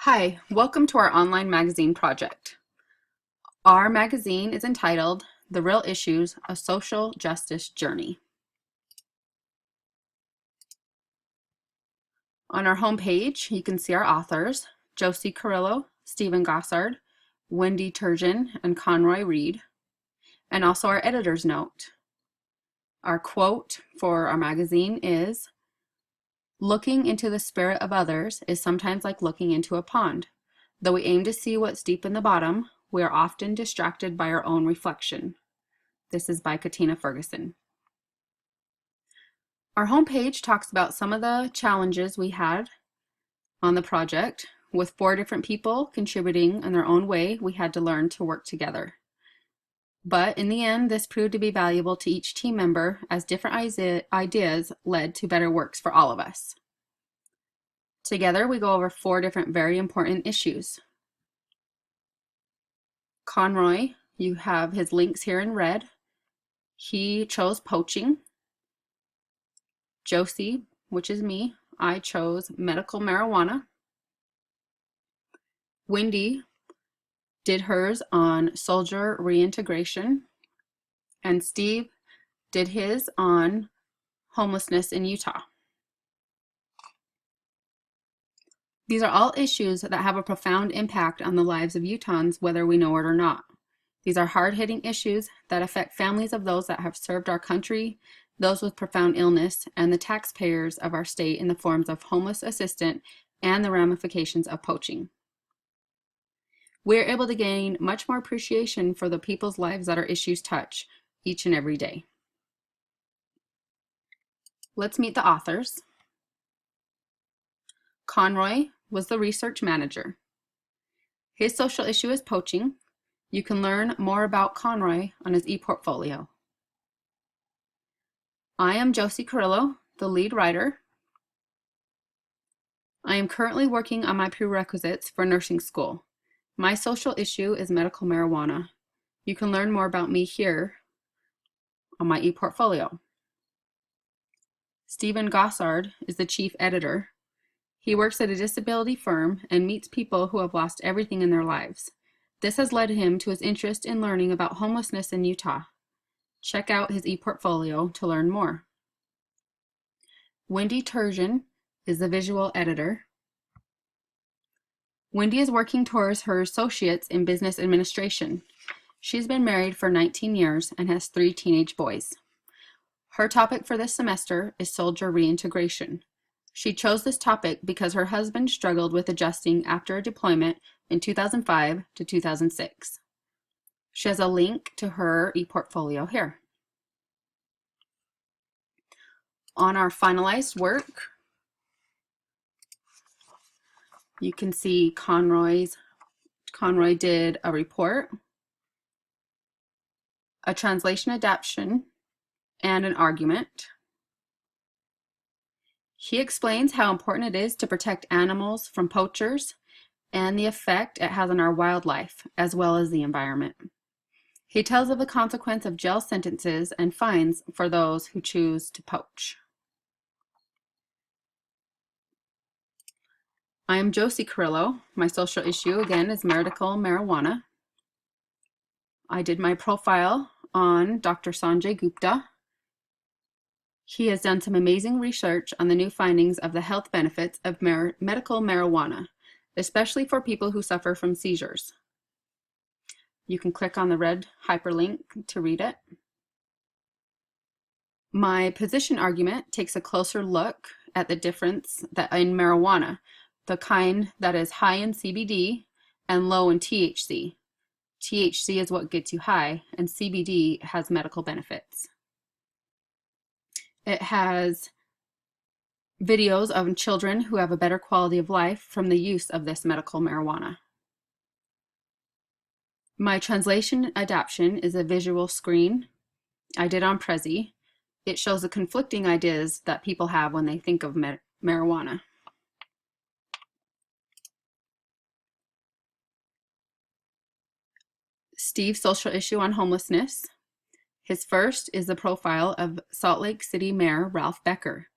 Hi, welcome to our online magazine project. Our magazine is entitled The Real Issues: A Social Justice Journey. On our homepage, you can see our authors, Josie Carrillo, Stephen Gossard, Wendy Turgeon, and Conroy Reed, and also our editor's note. Our quote for our magazine is, "Looking into the spirit of others is sometimes like looking into a pond. Though we aim to see what's deep in the bottom, we are often distracted by our own reflection." This is by Katina Ferguson. Our homepage talks about some of the challenges we had on the project. With 4 different people contributing in their own way, we had to learn to work together. But in the end, this proved to be valuable to each team member as different ideas led to better works for all of us. Together, we go over 4 different very important issues. Conroy, you have his links here in red. He chose poaching. Josie, which is me, I chose medical marijuana. Wendy did hers on soldier reintegration. And Steve did his on homelessness in Utah. These are all issues that have a profound impact on the lives of Utahns, whether we know it or not. These are hard-hitting issues that affect families of those that have served our country, those with profound illness, and the taxpayers of our state in the forms of homeless assistance and the ramifications of poaching. We are able to gain much more appreciation for the people's lives that our issues touch each and every day. Let's meet the authors. Conroy was the research manager. His social issue is poaching. You can learn more about Conroy on his ePortfolio. I am Josie Carrillo, the lead writer. I am currently working on my prerequisites for nursing school. My social issue is medical marijuana. You can learn more about me here on my ePortfolio. Stephen Gossard is the chief editor. He works at a disability firm and meets people who have lost everything in their lives. This has led him to his interest in learning about homelessness in Utah. Check out his ePortfolio to learn more. Wendy Turgeon is the visual editor. Wendy is working towards her associates in business administration. She's been married for 19 years and has 3 teenage boys. Her topic for this semester is soldier reintegration. She chose this topic because her husband struggled with adjusting after a deployment in 2005 to 2006. She has a link to her ePortfolio here. On our finalized work, you can see Conroy did a report, a translation adaptation, and an argument. He explains how important it is to protect animals from poachers and the effect it has on our wildlife, as well as the environment. He tells of the consequence of jail sentences and fines for those who choose to poach. I am Josie Carrillo. My social issue, again, is medical marijuana. I did my profile on Dr. Sanjay Gupta. He has done some amazing research on the new findings of the health benefits of medical marijuana, especially for people who suffer from seizures. You can click on the red hyperlink to read it. My position argument takes a closer look at the difference in marijuana, the kind that is high in CBD and low in THC. THC is what gets you high, and CBD has medical benefits. It has videos of children who have a better quality of life from the use of this medical marijuana. My translation adaptation is a visual screen I did on Prezi. It shows the conflicting ideas that people have when they think of marijuana. Steve's social issue on homelessness. His first is the profile of Salt Lake City Mayor Ralph Becker.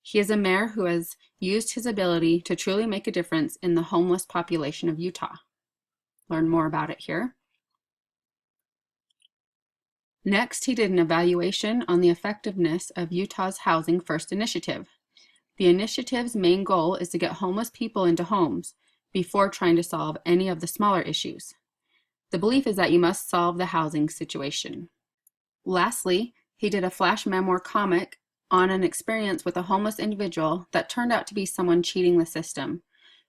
He is a mayor who has used his ability to truly make a difference in the homeless population of Utah. Learn more about it here. Next, he did an evaluation on the effectiveness of Utah's Housing First initiative. The initiative's main goal is to get homeless people into homes before trying to solve any of the smaller issues. The belief is that you must solve the housing situation. Lastly, he did a flash memoir comic on an experience with a homeless individual that turned out to be someone cheating the system.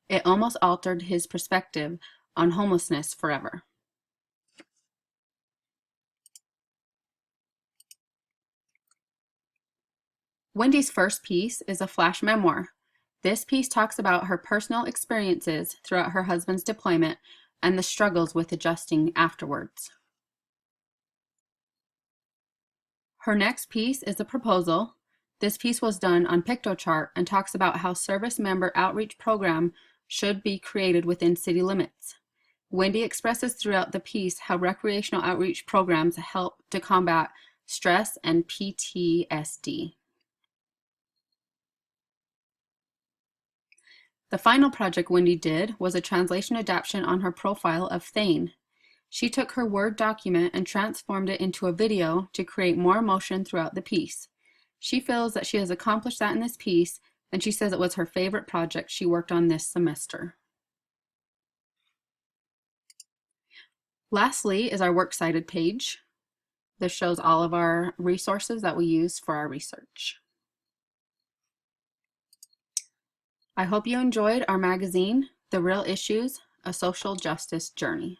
It almost altered his perspective on homelessness forever. Wendy's first piece is a flash memoir. This piece talks about her personal experiences throughout her husband's deployment and the struggles with adjusting afterwards. Her next piece is a proposal. This piece was done on Piktochart and talks about how service member outreach program should be created within city limits. Wendy expresses throughout the piece how recreational outreach programs help to combat stress and PTSD. The final project Wendy did was a translation adaptation on her profile of Thane. She took her Word document and transformed it into a video to create more emotion throughout the piece. She feels that she has accomplished that in this piece, and she says it was her favorite project she worked on this semester. Lastly is our Works Cited page. This shows all of our resources that we use for our research. I hope you enjoyed our magazine, The Real Issues, A Social Justice Journey.